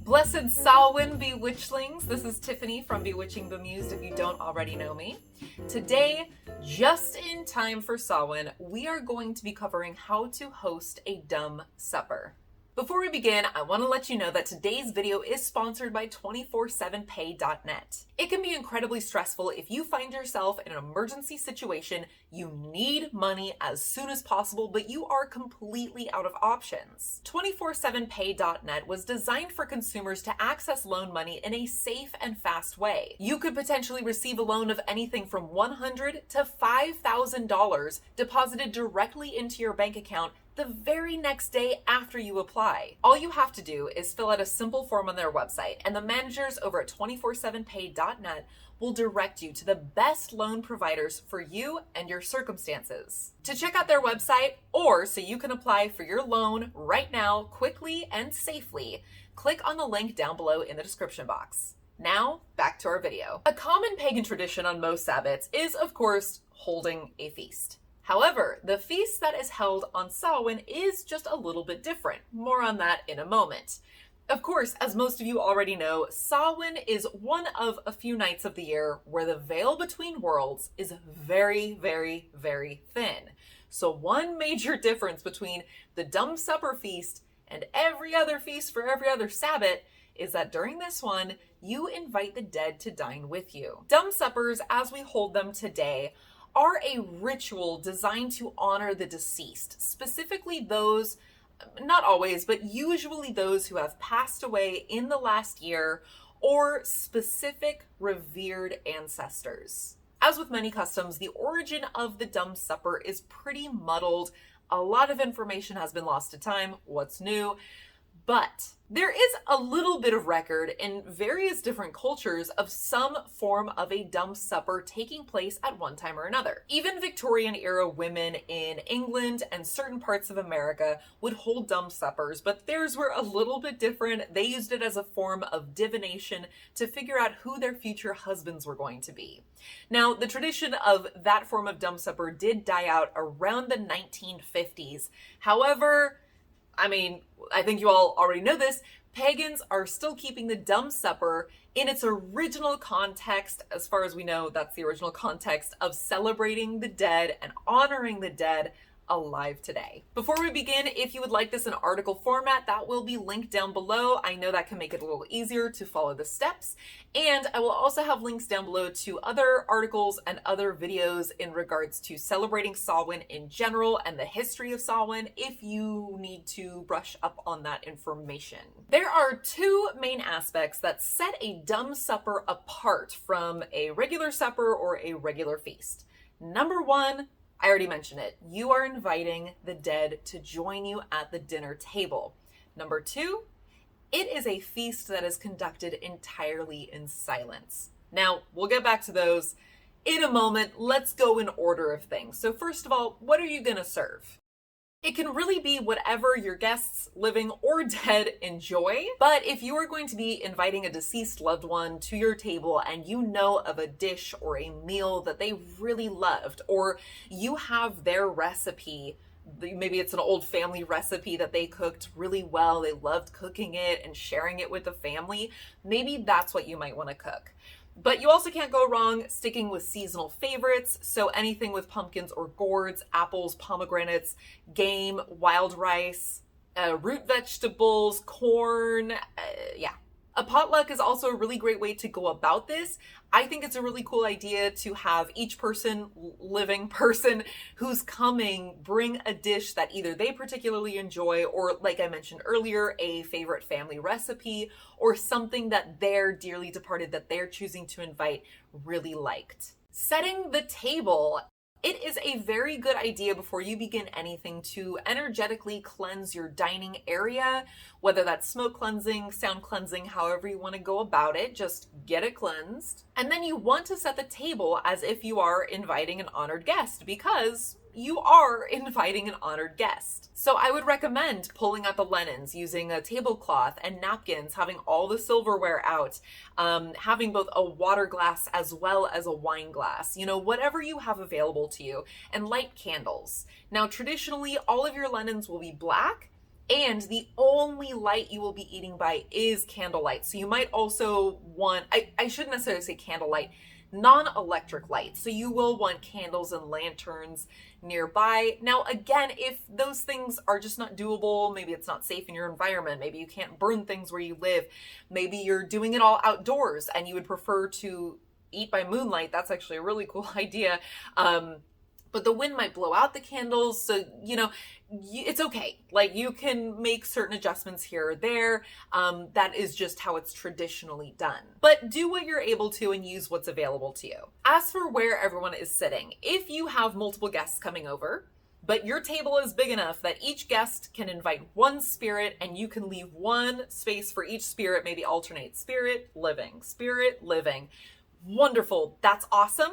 Blessed Samhain Bewitchlings, this is Tiffany from Bewitching.Bemused if you don't already know me. Today, just in time for Samhain, we are going to be covering how to host a dumb supper. Before we begin, I want to let you know that today's video is sponsored by 247pay.net. It can be incredibly stressful if you find yourself in an emergency situation, you need money as soon as possible, but you are completely out of options. 247pay.net was designed for consumers to access loan money in a safe and fast way. You could potentially receive a loan of anything from $100 to $5,000 deposited directly into your bank account the very next day after you apply. All you have to do is fill out a simple form on their website, and the managers over at 247pay.net will direct you to the best loan providers for you and your circumstances. To check out their website, or so you can apply for your loan right now quickly and safely, click on the link down below in the description box. Now, back to our video. A common pagan tradition on most Sabbats is, of course, holding a feast. However, the feast that is held on Samhain is just a little bit different. More on that in a moment. Of course, as most of you already know, Samhain is one of a few nights of the year where the veil between worlds is very, very, very thin. So one major difference between the Dumb Supper feast and every other feast for every other Sabbat is that during this one, you invite the dead to dine with you. Dumb Suppers, as we hold them today, are a ritual designed to honor the deceased, specifically those, not always, but usually those who have passed away in the last year or specific revered ancestors. As with many customs, the origin of the Dumb Supper is pretty muddled. A lot of information has been lost to time. What's new? But there is a little bit of record in various different cultures of some form of a dumb supper taking place at one time or another. Even Victorian era women in England and certain parts of America would hold dumb suppers, but theirs were a little bit different. They used it as a form of divination to figure out who their future husbands were going to be. Now, the tradition of that form of dumb supper did die out around the 1950s. However, I think you all already know this, pagans are still keeping the Dumb Supper in its original context. As far as we know, that's the original context of celebrating the dead and honoring the dead alive today. Before we begin, if you would like this in article format, that will be linked down below. I know that can make it a little easier to follow the steps. And I will also have links down below to other articles and other videos in regards to celebrating Samhain in general and the history of Samhain if you need to brush up on that information. There are two main aspects that set a dumb supper apart from a regular supper or a regular feast. Number one, I already mentioned it. You are inviting the dead to join you at the dinner table. Number two, it is a feast that is conducted entirely in silence. Now, we'll get back to those in a moment. Let's go in order of things. So first of all, what are you going to serve? It can really be whatever your guests, living or dead, enjoy. But if you are going to be inviting a deceased loved one to your table and you know of a dish or a meal that they really loved, or you have their recipe, maybe it's an old family recipe that they cooked really well, they loved cooking it and sharing it with the family, maybe that's what you might want to cook. But you also can't go wrong sticking with seasonal favorites, so anything with pumpkins or gourds, apples, pomegranates, game, wild rice, root vegetables, corn, yeah. A potluck is also a really great way to go about this. I think it's a really cool idea to have each living person who's coming bring a dish that either they particularly enjoy or, like I mentioned earlier, a favorite family recipe or something that their dearly departed that they're choosing to invite really liked. Setting the table. It is a very good idea before you begin anything to energetically cleanse your dining area, whether that's smoke cleansing, sound cleansing, however you want to go about it, just get it cleansed. And then you want to set the table as if you are inviting an honored guest, because you are inviting an honored guest. So I would recommend pulling out the linens, using a tablecloth and napkins, having all the silverware out, having both a water glass as well as a wine glass, whatever you have available to you, and light candles. Now, traditionally, all of your linens will be black, And the only light you will be eating by is candlelight. So you might also want, I shouldn't necessarily say candlelight, non-electric light. So you will want candles and lanterns nearby. Now, again, if those things are just not doable, maybe it's not safe in your environment, maybe you can't burn things where you live, maybe you're doing it all outdoors and you would prefer to eat by moonlight, that's actually a really cool idea. But the wind might blow out the candles. So, it's okay. Like, you can make certain adjustments here or there. That is just how it's traditionally done. But do what you're able to and use what's available to you. As for where everyone is sitting, if you have multiple guests coming over, but your table is big enough that each guest can invite one spirit and you can leave one space for each spirit, maybe alternate spirit, living. Wonderful. That's awesome.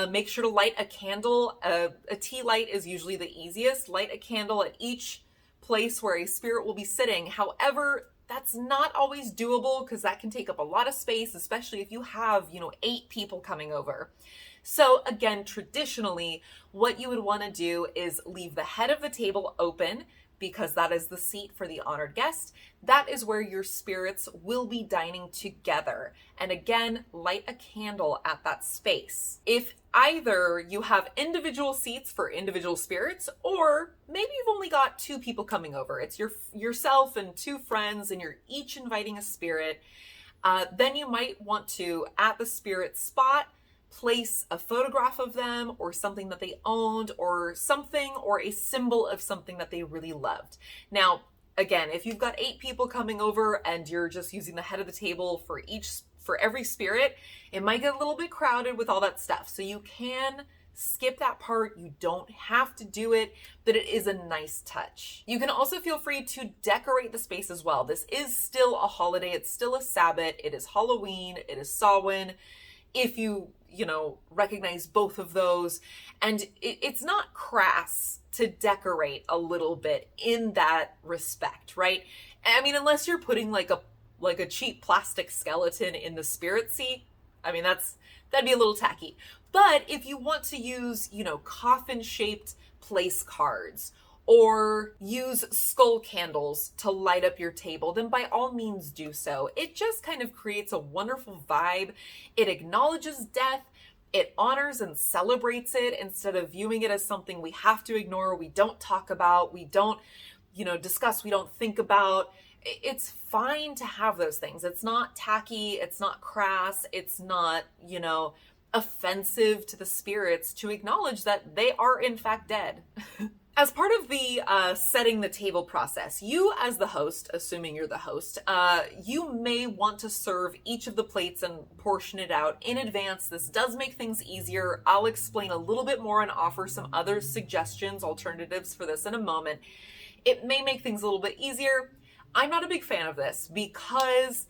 Make sure to light a candle. A tea light is usually the easiest. Light a candle at each place where a spirit will be sitting. However, that's not always doable because that can take up a lot of space, especially if you have, 8 people coming over. So again, traditionally, what you would want to do is leave the head of the table open, because that is the seat for the honored guest. That is where your spirits will be dining together. And again, light a candle at that space. If either you have individual seats for individual spirits, or maybe you've only got 2 people coming over, it's yourself and 2 friends, and you're each inviting a spirit, then you might want to, at the spirit spot, place a photograph of them or something that they owned or something, or a symbol of something that they really loved. Now, again, if you've got 8 people coming over and you're just using the head of the table for every spirit, it might get a little bit crowded with all that stuff. So you can skip that part. You don't have to do it, but it is a nice touch. You can also feel free to decorate the space as well. This is still a holiday. It's still a Sabbath. It is Halloween. It is Samhain. If you recognize both of those. And it's not crass to decorate a little bit in that respect, right? I mean, unless you're putting like a cheap plastic skeleton in the spirit seat, I mean, that'd be a little tacky. But if you want to use, coffin-shaped place cards, or use skull candles to light up your table, then by all means do so. It just kind of creates a wonderful vibe. It acknowledges death. It honors and celebrates it instead of viewing it as something we have to ignore, we don't talk about, we don't, discuss, we don't think about. It's fine to have those things. It's not tacky. It's not crass. It's not, offensive to the spirits to acknowledge that they are in fact dead. As part of the setting the table process, you as the host, assuming you're the host, you may want to serve each of the plates and portion it out in advance. This does make things easier. I'll explain a little bit more and offer some other suggestions, alternatives for this in a moment. It may make things a little bit easier. I'm not a big fan of this because,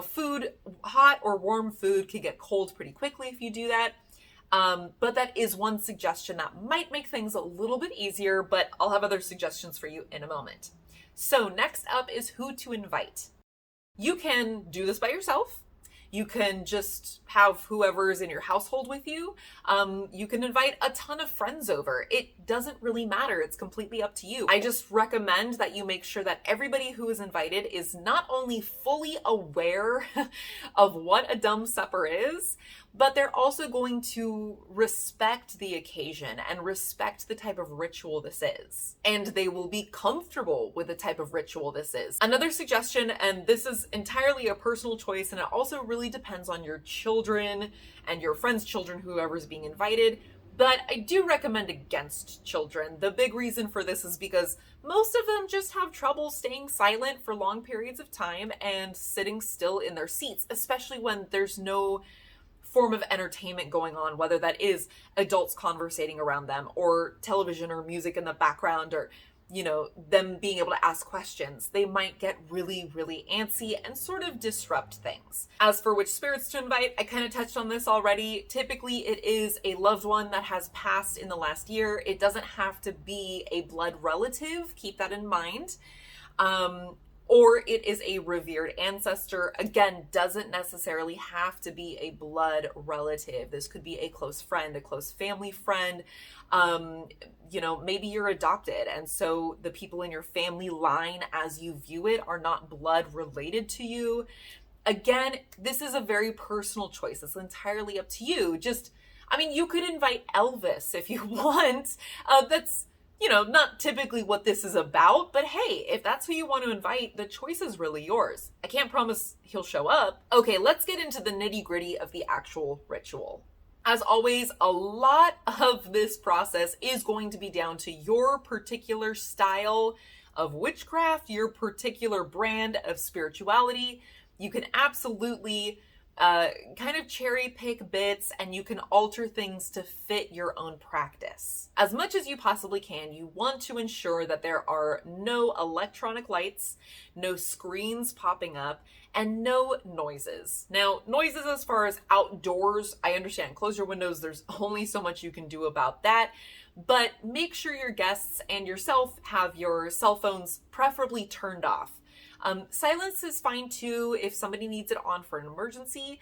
food, hot or warm food can get cold pretty quickly if you do that. But that is one suggestion that might make things a little bit easier, but I'll have other suggestions for you in a moment. So next up is who to invite. You can do this by yourself. You can just have whoever's in your household with you. You can invite a ton of friends over. It doesn't really matter. It's completely up to you. I just recommend that you make sure that everybody who is invited is not only fully aware of what a dumb supper is, but they're also going to respect the occasion and respect the type of ritual this is. And they will be comfortable with the type of ritual this is. Another suggestion, and this is entirely a personal choice, and it also really depends on your children and your friends' children, whoever's being invited, but I do recommend against children. The big reason for this is because most of them just have trouble staying silent for long periods of time and sitting still in their seats, especially when there's no form of entertainment going on, whether that is adults conversating around them or television or music in the background or, them being able to ask questions. They might get really, really antsy and sort of disrupt things. As for which spirits to invite, I kind of touched on this already. Typically, it is a loved one that has passed in the last year. It doesn't have to be a blood relative. Keep that in mind. or it is a revered ancestor. Again, doesn't necessarily have to be a blood relative. This could be a close friend, a close family friend. Maybe you're adopted, and so the people in your family line as you view it are not blood related to you. Again, this is a very personal choice. It's entirely up to you. You could invite Elvis if you want. That's not typically what this is about, but hey, if that's who you want to invite, the choice is really yours. I can't promise he'll show up. Okay, let's get into the nitty-gritty of the actual ritual. As always, a lot of this process is going to be down to your particular style of witchcraft, your particular brand of spirituality. You can absolutely kind of cherry pick bits, and you can alter things to fit your own practice. As much as you possibly can, you want to ensure that there are no electronic lights, no screens popping up, and no noises. Now, noises as far as outdoors, I understand. Close your windows. There's only so much you can do about that. But make sure your guests and yourself have your cell phones preferably turned off. Silence is fine too if somebody needs it on for an emergency,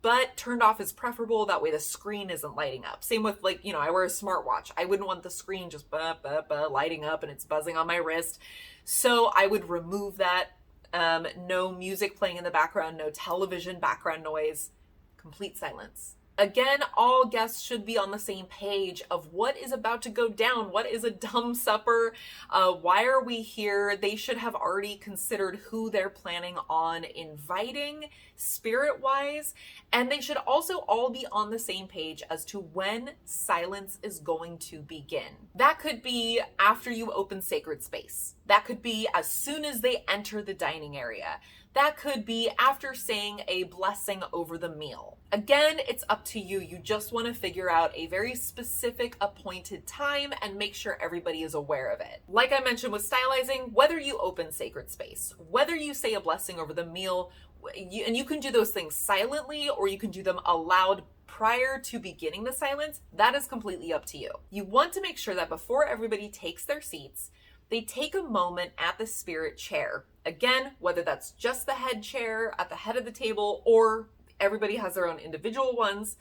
but turned off is preferable. That way the screen isn't lighting up. Same with I wear a smartwatch. I wouldn't want the screen just lighting up and it's buzzing on my wrist. So I would remove that. No music playing in the background, no television background noise, complete silence. Again, all guests should be on the same page of what is about to go down. What is a dumb supper? Why are we here? They should have already considered who they're planning on inviting spirit-wise. And they should also all be on the same page as to when silence is going to begin. That could be after you open sacred space. That could be as soon as they enter the dining area. That could be after saying a blessing over the meal. Again, it's up to you. You just want to figure out a very specific appointed time and make sure everybody is aware of it. Like I mentioned with stylizing, whether you open sacred space, whether you say a blessing over the meal, and you can do those things silently or you can do them aloud prior to beginning the silence, that is completely up to you. You want to make sure that before everybody takes their seats, they take a moment at the spirit chair. Again, whether that's just the head chair at the head of the table or everybody has their own individual ones,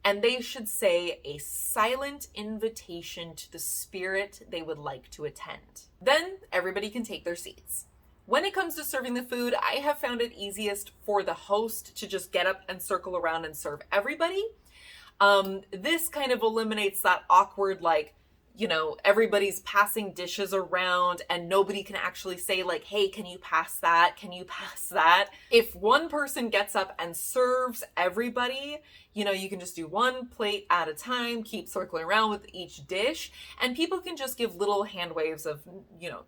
and they should say a silent invitation to the spirit they would like to attend. Then everybody can take their seats. When it comes to serving the food, I have found it easiest for the host to just get up and circle around and serve everybody. This kind of eliminates that awkward, everybody's passing dishes around and nobody can actually say hey, can you pass that? Can you pass that? If one person gets up and serves everybody, you can just do one plate at a time, keep circling around with each dish, and people can just give little hand waves of,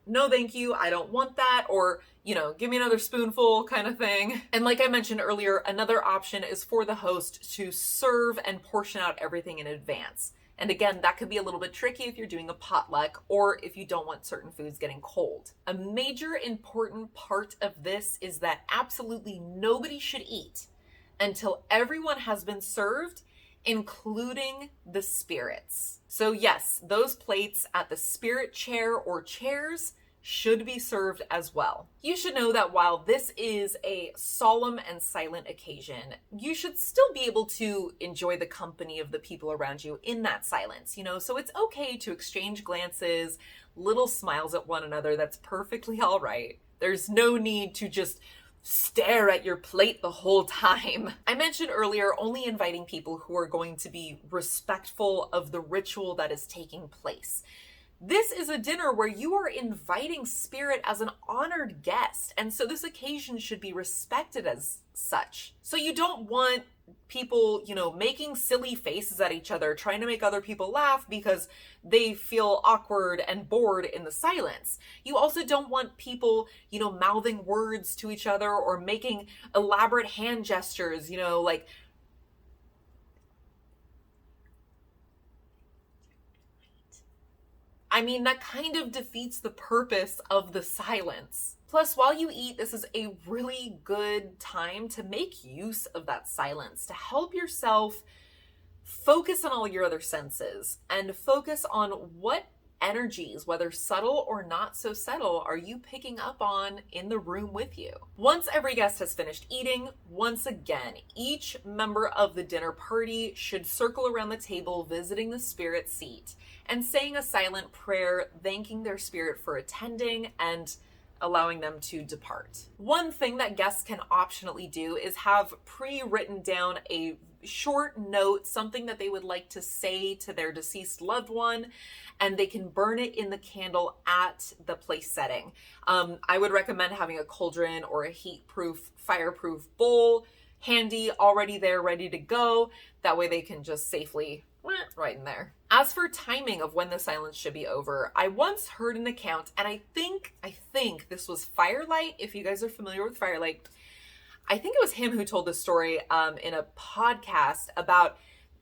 no, thank you, I don't want that, or, give me another spoonful kind of thing. And like I mentioned earlier, another option is for the host to serve and portion out everything in advance. And again, that could be a little bit tricky if you're doing a potluck or if you don't want certain foods getting cold. A major important part of this is that absolutely nobody should eat until everyone has been served, including the spirits. So yes, those plates at the spirit chair or chairs should be served as well. You should know that while this is a solemn and silent occasion, you should still be able to enjoy the company of the people around you in that silence, so it's okay to exchange glances, little smiles at one another. That's perfectly all right. There's no need to just stare at your plate the whole time. I mentioned earlier only inviting people who are going to be respectful of the ritual that is taking place. This is a dinner where you are inviting spirit as an honored guest, and so this occasion should be respected as such. So you don't want people, making silly faces at each other, trying to make other people laugh because they feel awkward and bored in the silence. You also don't want people, mouthing words to each other or making elaborate hand gestures, that kind of defeats the purpose of the silence. Plus, while you eat, this is a really good time to make use of that silence, to help yourself focus on all your other senses and focus on what energies, whether subtle or not so subtle, are you picking up on in the room with you? Once every guest has finished eating, once again, each member of the dinner party should circle around the table, visiting the spirit seat and saying a silent prayer, thanking their spirit for attending and allowing them to depart. One thing that guests can optionally do is have pre-written down a short note, something that they would like to say to their deceased loved one, and they can burn it in the candle at the place setting. I would recommend having a cauldron or a heat-proof, fireproof bowl handy, already there, ready to go. That way they can just safely right in there. As for timing of when the silence should be over, I once heard an account, and I think this was Firelight. If you guys are familiar with Firelight, I think it was him who told this story in a podcast about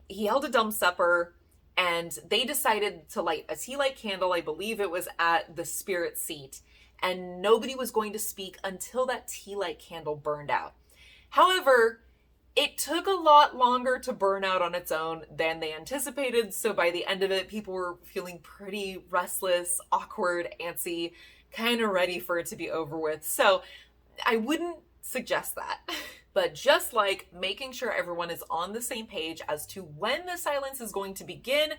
he held a dumb supper and they decided to light a tea light candle. I believe it was at the spirit seat, and nobody was going to speak until that tea light candle burned out. However, it took a lot longer to burn out on its own than they anticipated. So by the end of it, people were feeling pretty restless, awkward, antsy, kind of ready for it to be over with. So I wouldn't suggest that. But just like making sure everyone is on the same page as to when the silence is going to begin,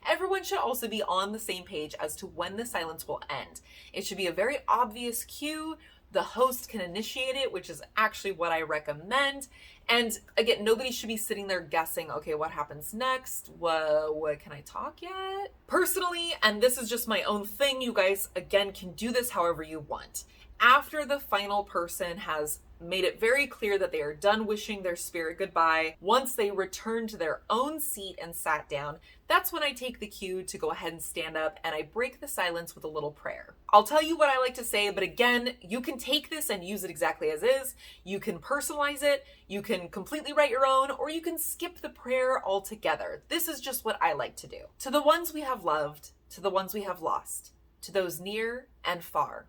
everyone should also be on the same page as to when the silence will end. It should be a very obvious cue. The host can initiate it, which is actually what I recommend. And again, nobody should be sitting there guessing, okay, what happens next? What can I talk yet? Personally, and this is just my own thing, you guys, again, can do this however you want. After the final person has made it very clear that they are done wishing their spirit goodbye, once they return to their own seat and sat down, that's when I take the cue to go ahead and stand up and I break the silence with a little prayer. I'll tell you what I like to say, but again, you can take this and use it exactly as is. You can personalize it, you can completely write your own, or you can skip the prayer altogether. This is just what I like to do. To the ones we have loved, to the ones we have lost, to those near and far,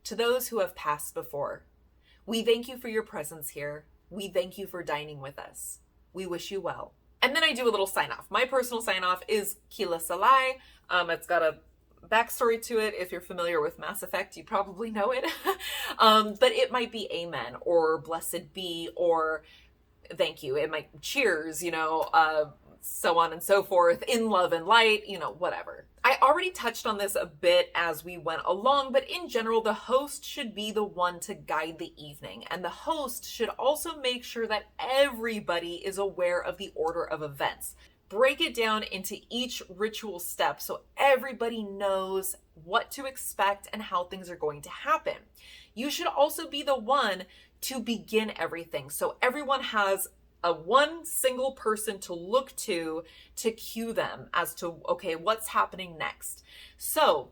to those who have passed before, we thank you for your presence here. We thank you for dining with us. We wish you well. And then I do a little sign off. My personal sign off is Kila Salai. It's got a backstory to it. If you're familiar with Mass Effect, you probably know it. But it might be amen or blessed be or thank you. It might cheers, so on and so forth, in love and light, whatever. I already touched on this a bit as we went along, but in general, the host should be the one to guide the evening. And the host should also make sure that everybody is aware of the order of events. Break it down into each ritual step so everybody knows what to expect and how things are going to happen. You should also be the one to begin everything. So everyone has a one single person to look to cue them as to, okay, what's happening next. So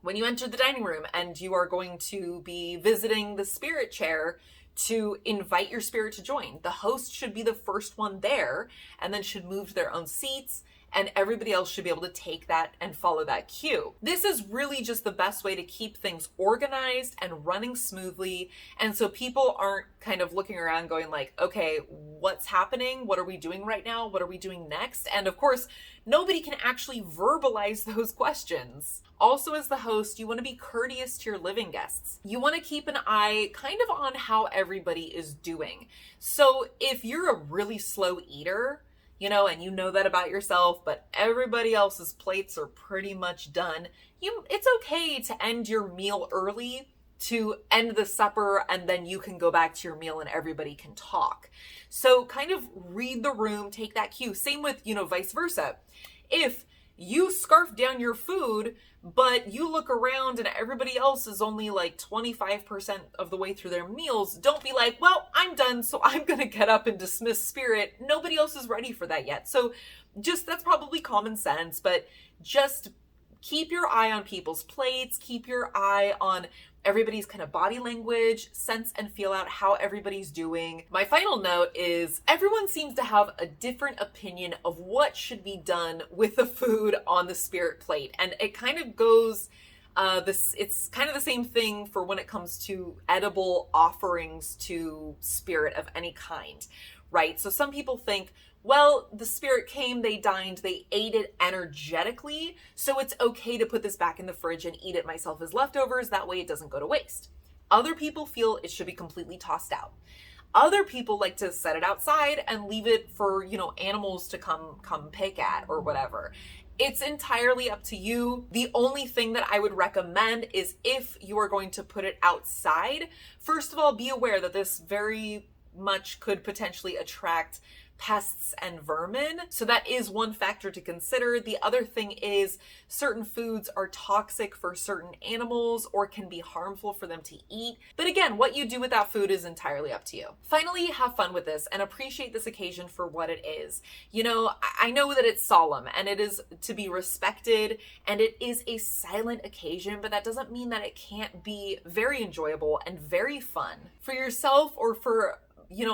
when you enter the dining room and you are going to be visiting the spirit chair to invite your spirit to join, the host should be the first one there and then should move to their own seats, and everybody else should be able to take that and follow that cue. This is really just the best way to keep things organized and running smoothly. And so people aren't kind of looking around going like, okay, what's happening? What are we doing right now? What are we doing next? And of course, nobody can actually verbalize those questions. Also, as the host, you want to be courteous to your living guests. You want to keep an eye kind of on how everybody is doing. So if you're a really slow eater, and you know that about yourself, but everybody else's plates are pretty much done, it's okay to end your meal early, to end the supper, and then you can go back to your meal and everybody can talk. So kind of read the room, take that cue. Same with, vice versa. If you scarf down your food, but you look around and everybody else is only like 25% of the way through their meals, don't be like, well, I'm done, so I'm going to get up and dismiss spirit. Nobody else is ready for that yet. So that's probably common sense, but just keep your eye on people's plates, keep your eye on everybody's kind of body language, sense and feel out how everybody's doing. My final note is everyone seems to have a different opinion of what should be done with the food on the spirit plate. And it kind of goes It's kind of the same thing for when it comes to edible offerings to spirit of any kind, right? So some people think, well, the spirit came, they dined, they ate it energetically, so it's okay to put this back in the fridge and eat it myself as leftovers. That way it doesn't go to waste. Other people feel it should be completely tossed out. Other people like to set it outside and leave it for, animals to come pick at or whatever. It's entirely up to you. The only thing that I would recommend is if you are going to put it outside, first of all, be aware that this very much could potentially attract pests and vermin. So that is one factor to consider. The other thing is certain foods are toxic for certain animals or can be harmful for them to eat. But again, what you do with that food is entirely up to you. Finally, have fun with this and appreciate this occasion for what it is. I know that it's solemn and it is to be respected and it is a silent occasion, but that doesn't mean that it can't be very enjoyable and very fun. For yourself or for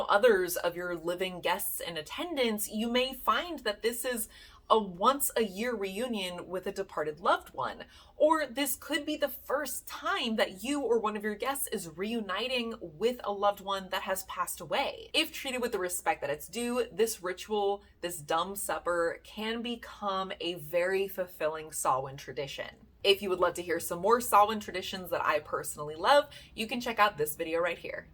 others of your living guests in attendance, you may find that this is a once a year reunion with a departed loved one, or this could be the first time that you or one of your guests is reuniting with a loved one that has passed away. If treated with the respect that it's due, this ritual, this dumb supper, can become a very fulfilling Samhain tradition. If you would love to hear some more Samhain traditions that I personally love, you can check out this video right here.